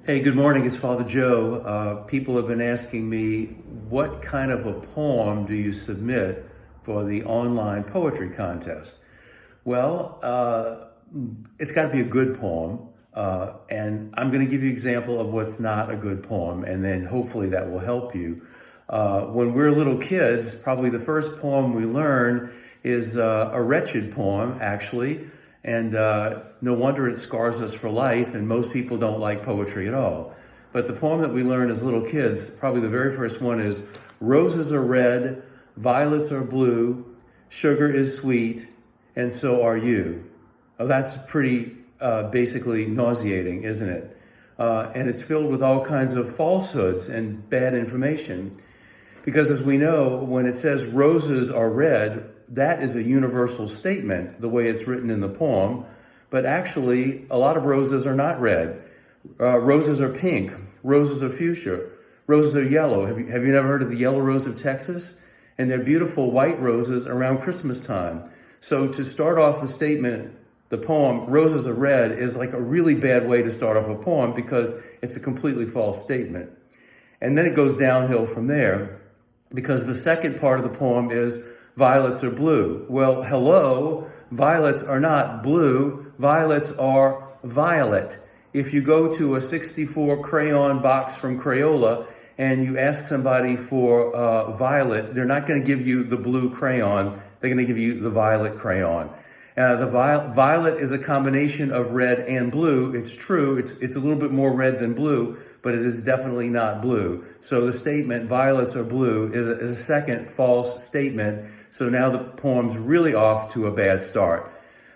Hey, good morning. It's Father Joe. People have been asking me, what kind of a poem do you submit for the online poetry contest? Well, it's got to be a good poem. And I'm going to give you an example of what's not a good poem, and then hopefully that will help you. When we're little kids, probably the first poem we learn is a wretched poem, actually. And it's no wonder it scars us for life, and most people don't like poetry at all. But the poem that we learned as little kids, probably the very first one is, roses are red, violets are blue, sugar is sweet, and so are you. Oh, that's pretty basically nauseating, isn't it? And it's filled with all kinds of falsehoods and bad information. Because as we know, when it says roses are red, that is a universal statement, the way it's written in the poem. But actually, a lot of roses are not red. Roses are pink. Roses are fuchsia. Roses are yellow. Have you never heard of the yellow rose of Texas? And they're beautiful white roses around Christmas time. So to start off the statement, the poem, roses are red, is like a really bad way to start off a poem because it's a completely false statement. And then it goes downhill from there because the second part of the poem is violets are blue. Well, hello, violets are not blue. Violets are violet. If you go to a 64 crayon box from Crayola and you ask somebody for violet, they're not going to give you the blue crayon. They're going to give you the violet crayon. Violet is a combination of red and blue. It's true. It's a little bit more red than blue, but it is definitely not blue. So the statement, violets are blue, is a second false statement. So now the poem's really off to a bad start.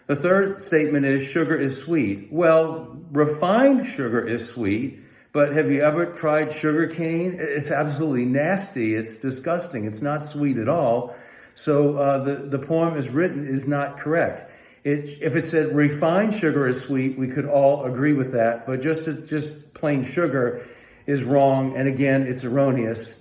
The third statement is sugar is sweet. Well, refined sugar is sweet, but have you ever tried sugar cane? It's absolutely nasty. It's disgusting. It's not sweet at all. So the poem is not correct. If it said refined sugar is sweet, we could all agree with that. But just plain sugar is wrong. And again, it's erroneous.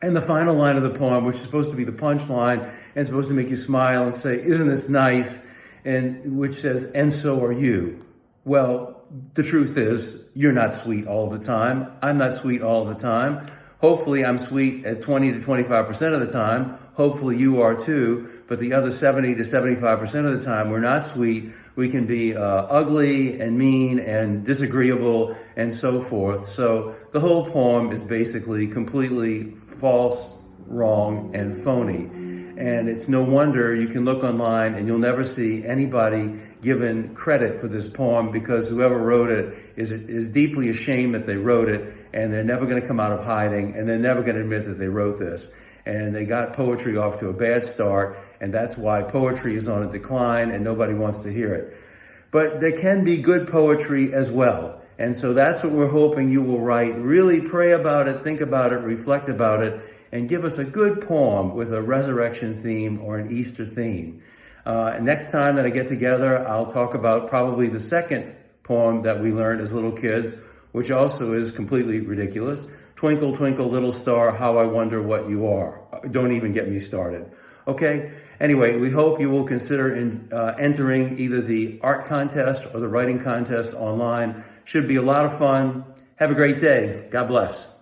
And the final line of the poem, which is supposed to be the punchline and supposed to make you smile and say, isn't this nice? And which says, and so are you. Well, the truth is, you're not sweet all the time. I'm not sweet all the time. Hopefully I'm sweet at 20 to 25% of the time. Hopefully you are too. But the other 70 to 75% of the time, we're not sweet. We can be ugly and mean and disagreeable and so forth. So the whole poem is basically completely false, wrong, and phony. And it's no wonder you can look online and you'll never see anybody given credit for this poem because whoever wrote it is deeply ashamed that they wrote it, and they're never going to come out of hiding, and they're never going to admit that they wrote this. And they got poetry off to a bad start, and that's why poetry is on a decline and nobody wants to hear it. But there can be good poetry as well. And so that's what we're hoping you will write. Really pray about it, think about it, reflect about it, and give us a good poem with a resurrection theme or an Easter theme. Next time that I get together, I'll talk about probably the second poem that we learned as little kids, which also is completely ridiculous. Twinkle, twinkle, little star, how I wonder what you are. Don't even get me started. Okay? Anyway, we hope you will consider entering either the art contest or the writing contest online. Should be a lot of fun. Have a great day. God bless.